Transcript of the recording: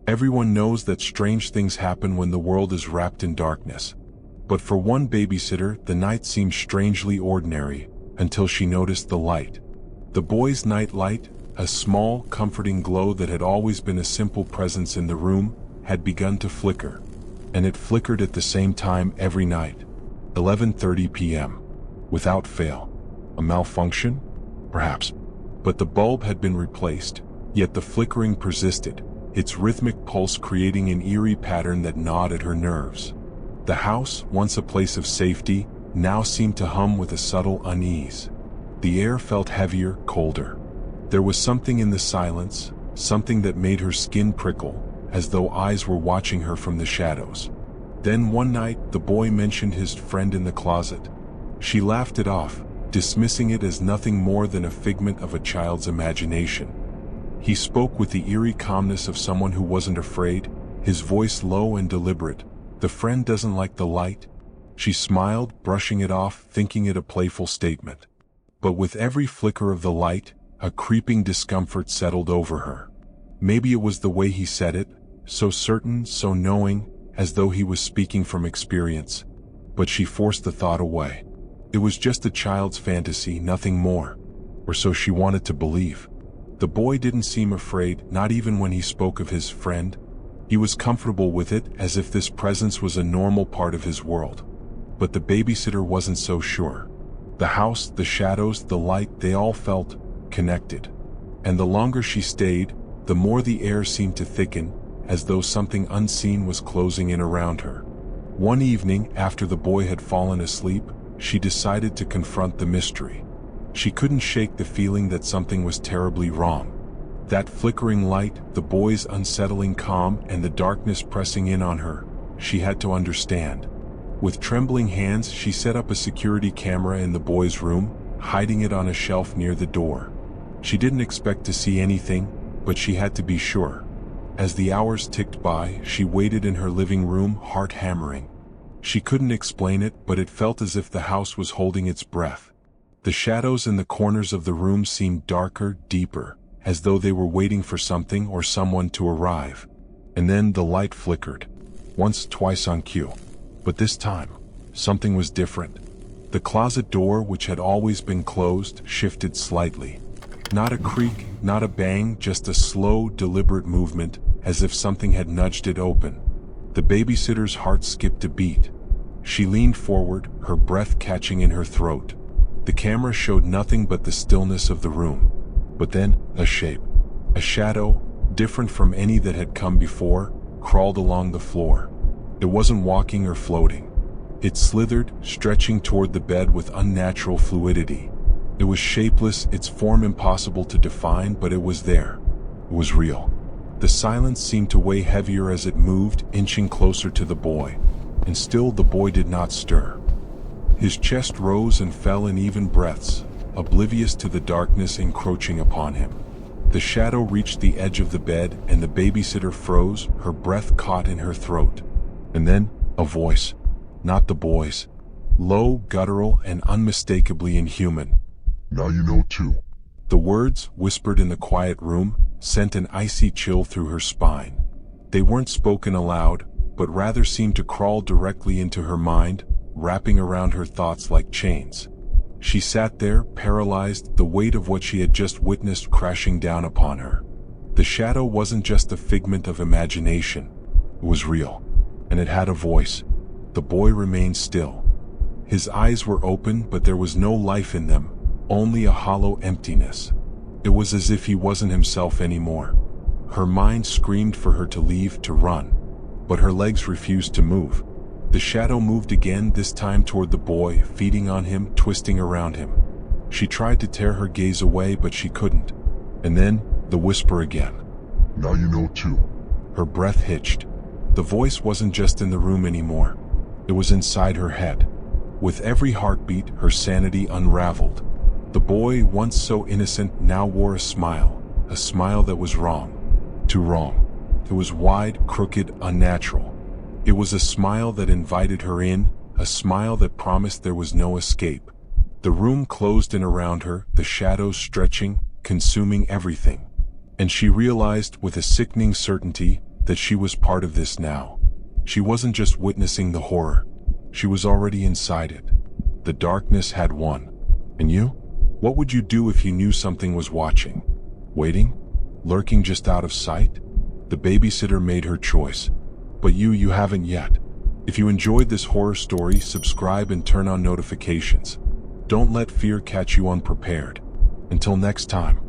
Everyone knows that strange things happen when the world is wrapped in darkness. But for one babysitter, the night seemed strangely ordinary, until she noticed the light. The boy's night light, a small, comforting glow that had always been a simple presence in the room, had begun to flicker. And it flickered at the same time every night. 11:30 p.m. Without fail. A malfunction? Perhaps. But the bulb had been replaced, yet the flickering persisted, its rhythmic pulse creating an eerie pattern that gnawed at her nerves. The house, once a place of safety, now seemed to hum with a subtle unease. The air felt heavier, colder. There was something in the silence, something that made her skin prickle, as though eyes were watching her from the shadows. Then one night, the boy mentioned his friend in the closet. She laughed it off, dismissing it as nothing more than a figment of a child's imagination. He spoke with the eerie calmness of someone who wasn't afraid, his voice low and deliberate. "The friend doesn't like the light?" She smiled, brushing it off, thinking it a playful statement. But with every flicker of the light, a creeping discomfort settled over her. Maybe it was the way he said it, so certain, so knowing, as though he was speaking from experience. But she forced the thought away. It was just a child's fantasy, nothing more. Or so she wanted to believe. The boy didn't seem afraid, not even when he spoke of his friend. He was comfortable with it, as if this presence was a normal part of his world. But the babysitter wasn't so sure. The house, the shadows, the light, they all felt connected. And the longer she stayed, the more the air seemed to thicken, as though something unseen was closing in around her. One evening, after the boy had fallen asleep, she decided to confront the mystery. She couldn't shake the feeling that something was terribly wrong. That flickering light, the boy's unsettling calm, and the darkness pressing in on her, she had to understand. With trembling hands, she set up a security camera in the boy's room, hiding it on a shelf near the door. She didn't expect to see anything, but she had to be sure. As the hours ticked by, she waited in her living room, heart hammering. She couldn't explain it, but it felt as if the house was holding its breath. The shadows in the corners of the room seemed darker, deeper, as though they were waiting for something or someone to arrive. And then the light flickered. Once, twice on cue. But this time, something was different. The closet door, which had always been closed, shifted slightly. Not a creak, not a bang, just a slow, deliberate movement, as if something had nudged it open. The babysitter's heart skipped a beat. She leaned forward, her breath catching in her throat. The camera showed nothing but the stillness of the room. But then, a shape, a shadow, different from any that had come before, crawled along the floor. It wasn't walking or floating. It slithered, stretching toward the bed with unnatural fluidity. It was shapeless, its form impossible to define, but it was there. It was real. The silence seemed to weigh heavier as it moved, inching closer to the boy. And still the boy did not stir. His chest rose and fell in even breaths, oblivious to the darkness encroaching upon him. The shadow reached the edge of the bed, and the babysitter froze, her breath caught in her throat. And then, a voice. Not the boy's. Low, guttural, and unmistakably inhuman. "Now you know too." The words, whispered in the quiet room, sent an icy chill through her spine. They weren't spoken aloud, but rather seemed to crawl directly into her mind, wrapping around her thoughts like chains. She sat there, paralyzed, the weight of what she had just witnessed crashing down upon her. The shadow wasn't just a figment of imagination. It was real, and it had a voice. The boy remained still. His eyes were open, but there was no life in them, only a hollow emptiness. It was as if he wasn't himself anymore. Her mind screamed for her to leave, to run. But her legs refused to move. The shadow moved again, this time toward the boy, feeding on him, twisting around him. She tried to tear her gaze away, but she couldn't. And then, the whisper again. "Now you know too." Her breath hitched. The voice wasn't just in the room anymore. It was inside her head. With every heartbeat, her sanity unraveled. The boy, once so innocent, now wore a smile that was wrong. Too wrong. It was wide, crooked, unnatural. It was a smile that invited her in, a smile that promised there was no escape. The room closed in around her, the shadows stretching, consuming everything. And she realized, with a sickening certainty, that she was part of this now. She wasn't just witnessing the horror. She was already inside it. The darkness had won. And you? What would you do if you knew something was watching? Waiting? Lurking just out of sight? The babysitter made her choice. But you haven't yet. If you enjoyed this horror story, subscribe and turn on notifications. Don't let fear catch you unprepared. Until next time.